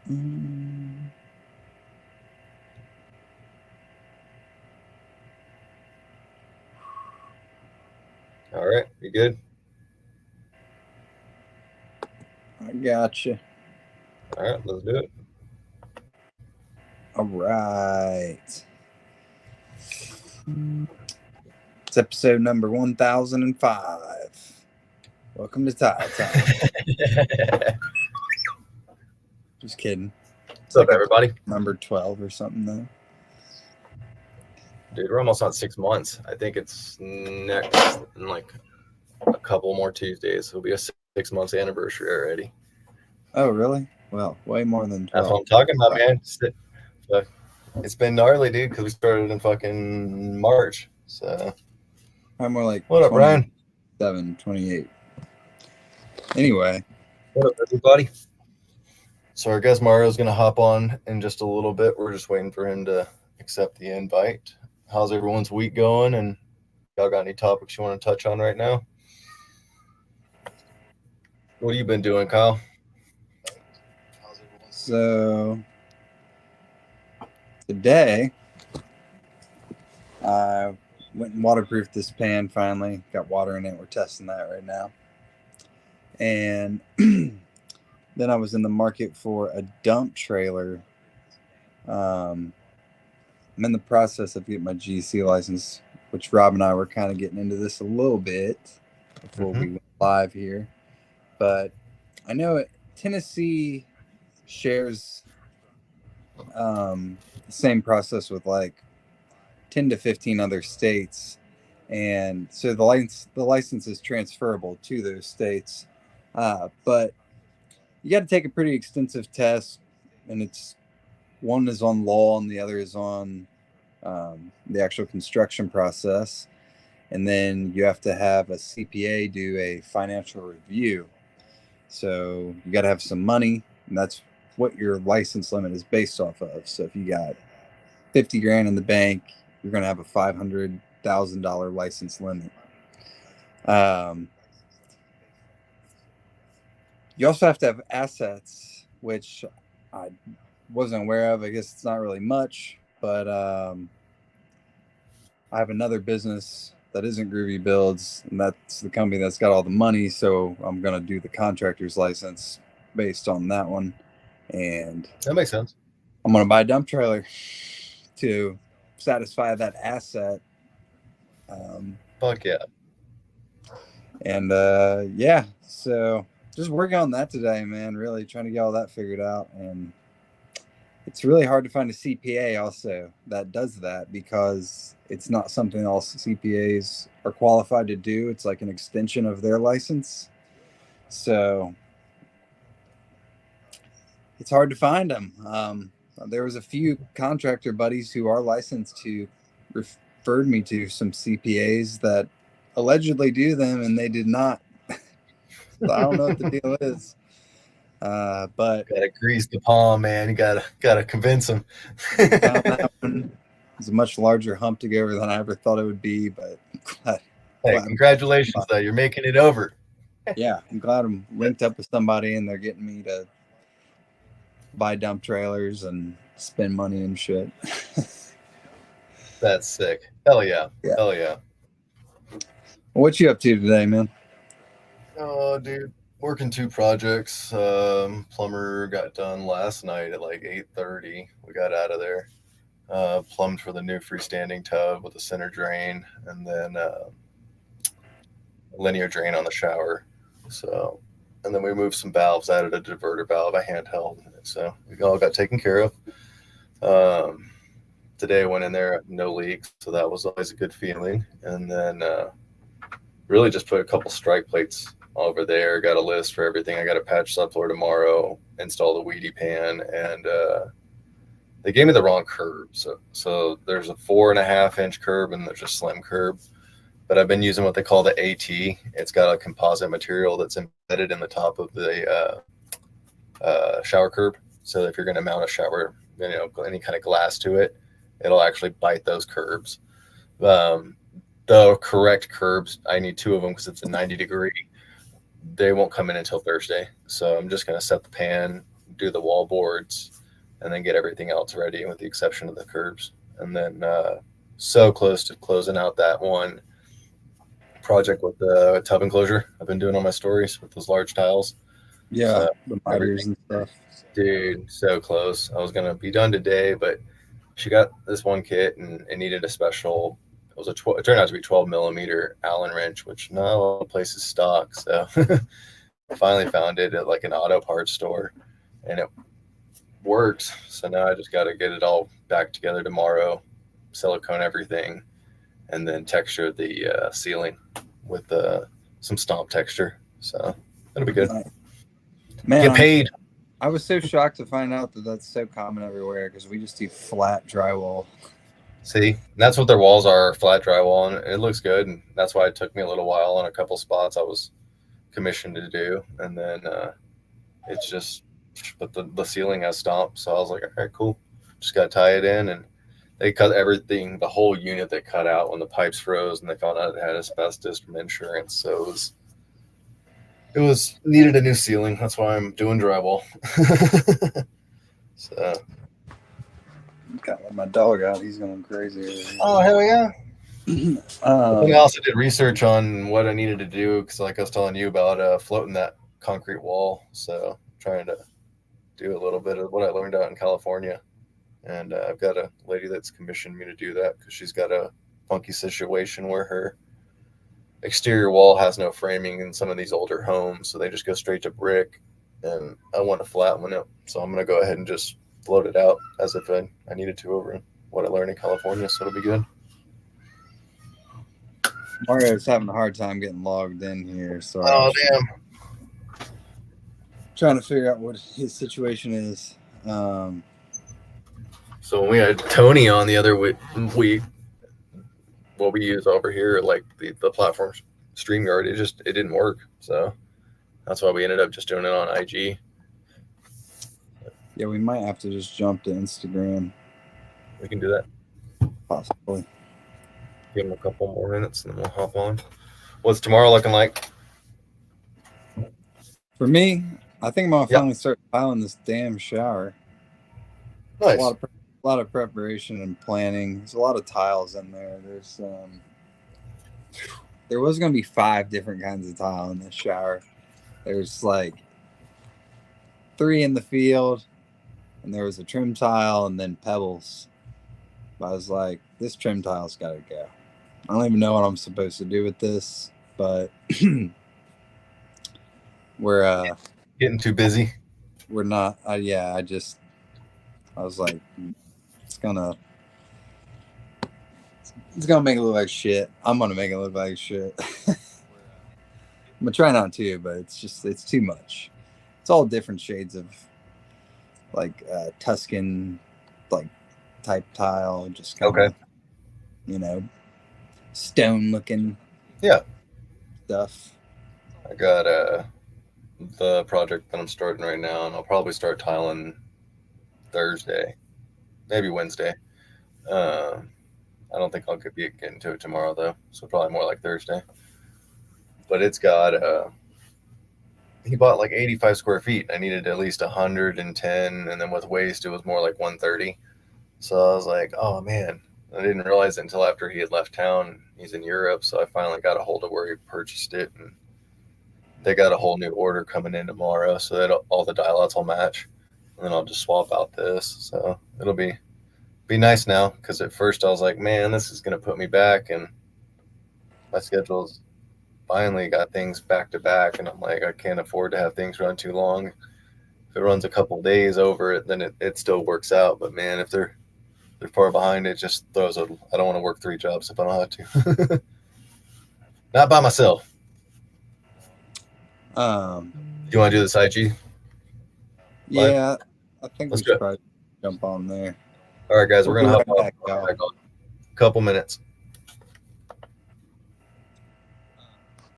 All right, you good? I gotcha. All right, let's do it. All right. It's episode number 1005. Welcome to Tile Time. Just kidding. It's What's up, like everybody? number 12 or something, though. Dude, we're almost on 6 months. I think it's next in like a couple more Tuesdays. It'll be a 6 months anniversary already. Oh, really? Well, way more than That's 12. what I'm talking about, man. It's been gnarly, dude, because we started in fucking March. So, I'm more like what up, Ryan? 27, 28. Anyway. What up, everybody? So, our guest Mario's going to hop on in just a little bit. We're just waiting for him to accept the invite. How's everyone's week going? And y'all got any topics you want to touch on right now? What have you been doing, Kyle? So, today, I went and waterproofed this pan finally. Got water in it. We're testing that right now. And then I was in the market for a dump trailer. I'm in the process of getting my GC license, which Rob and I were kind of getting into this a little bit before we went live here. But I know Tennessee shares the same process with like 10 to 15 other states. And so the license is transferable to those states. But you got to take a pretty extensive test, and it's one is on law and the other is on the actual construction process. And then you have to have a CPA do a financial review. So you got to have some money, and that's what your license limit is based off of. So if you got 50 grand in the bank, you're going to have a $500,000 license limit. You also have to have assets, which I wasn't aware of. I guess it's not really much, but I have another business that isn't Groovy Builds, and that's the company that's got all the money. So I'm going to do the contractor's license based on that one. And that makes sense. I'm going to buy a dump trailer to satisfy that asset. Fuck yeah. And yeah, so just working on that today, man. Really trying to get all that figured out. And it's really hard to find a CPA also that does that, because it's not something all CPAs are qualified to do. It's like an extension of their license. So it's hard to find them. There was a few contractor buddies who are licensed who referred me to some CPAs that allegedly do them, and they did not. So I don't know what the deal is. But gotta grease the palm, man. You gotta convince them. that one is a much larger hump to go over than I ever thought it would be. But Hey, congratulations, though. You're making it over. Yeah, I'm glad I'm linked up with somebody and they're getting me to buy dump trailers and spend money and shit. That's sick. Hell yeah. Yeah. Hell yeah. What you up to today, man? Oh, dude. Working 2 projects. Plumber got done last night at like 8:30. We got out of there. Plumbed for the new freestanding tub with a center drain, and then linear drain on the shower. So, and then we moved some valves, added a diverter valve, a handheld. So we all got taken care of. Today I went in there, no leaks, so that was always a good feeling. And then really just put a couple strike plates over there. Got a list for everything. I got a patch subfloor tomorrow, install the weedy pan, and they gave me the wrong curb. So there's a 4.5-inch curb and there's a slim curb. But I've been using what they call the AT. It's got a composite material that's embedded in the top of the shower curb. So if you're going to mount a shower, any kind of glass to it, it'll actually bite those curbs. The correct curbs, I need 2 of them because it's a 90 degree. They won't come in until Thursday. So I'm just going to set the pan, do the wall boards, and then get everything else ready with the exception of the curbs. And then so close to closing out that one project with the tub enclosure I've been doing on my stories with those large tiles. Yeah, So the miters and stuff. dude, so close. I was gonna be done today, but she got this one kit and it needed a special. It was it turned out to be 12 millimeter Allen wrench, which not a lot of places stock. So I finally found it at like an auto parts store, and it works. So now I just got to get it all back together tomorrow, silicone everything, and then texture the ceiling with some stomp texture. So that'll be good. Man, Get paid. I was so shocked to find out that that's so common everywhere because we just do flat drywall. See, that's what their walls are, flat drywall, and it looks good. And that's why it took me a little while on a couple spots I was commissioned to do. And then it's just, but the ceiling has stomp. So I was like, all right, cool. Just got to tie it in. And they cut everything, the whole unit they cut out when the pipes froze and they found out it had asbestos from insurance. So it was needed a new ceiling. That's why I'm doing drywall. So. Gotta let my dog out. He's going crazy. Oh, hell yeah. I I also did research on what I needed to do because, like I was telling you about, floating that concrete wall. So trying to do a little bit of what I learned out in California. And I've got a lady that's commissioned me to do that because she's got a funky situation where her exterior wall has no framing in some of these older homes. So they just go straight to brick. And I want to flatten it. So I'm going to go ahead and just float it out as if I needed to over what I learned in California. So it'll be good. Mario's having a hard time getting logged in here. So Oh, damn. trying to figure out what his situation is. So when we had Tony on the other week, what we use over here, like the platform StreamYard, it didn't work. So that's why we ended up just doing it on IG. Yeah, we might have to just jump to Instagram. We can do that. Possibly. Give him a couple more minutes and then we'll hop on. What's tomorrow looking like? For me, I think I'm going to finally start tiling this damn shower. Nice. A lot of preparation and planning. There's a lot of tiles in there. There was going to be 5 different kinds of tile in this shower. There's like 3 in the field, and there was a trim tile and then pebbles. But I was like, this trim tile's got to go. I don't even know what I'm supposed to do with this, but we're getting too busy. We're not. I was like, it's gonna make it look like shit. I'm gonna make it look like shit. I'm gonna try not to, but it's too much. It's all different shades of like Tuscan like type tile, just kind of stone looking stuff. I got the project that I'm starting right now, and I'll probably start tiling Thursday, maybe Wednesday. I don't think I'll be getting to it tomorrow though, so probably more like Thursday. But it's got he bought like 85 square feet. I needed at least 110, and then with waste it was more like 130. So I was like, oh man, I didn't realize it until after he had left town. He's in Europe, so I finally got a hold of where he purchased it, and they got a whole new order coming in tomorrow, so that all the dial-outs will match, and then I'll just swap out this. So it'll be nice now, because at first I was like, man, this is going to put me back, and my schedule's finally got things back to back, and I'm like, I can't afford to have things run too long. If it runs a couple days over it, then it still works out. But man, if they're far behind, it just throws I don't want to work 3 jobs if I don't have to. Not by myself. Do you want to do this IG? Yeah, I think we should probably jump on there. All right, guys, we're going to hop on. A couple minutes.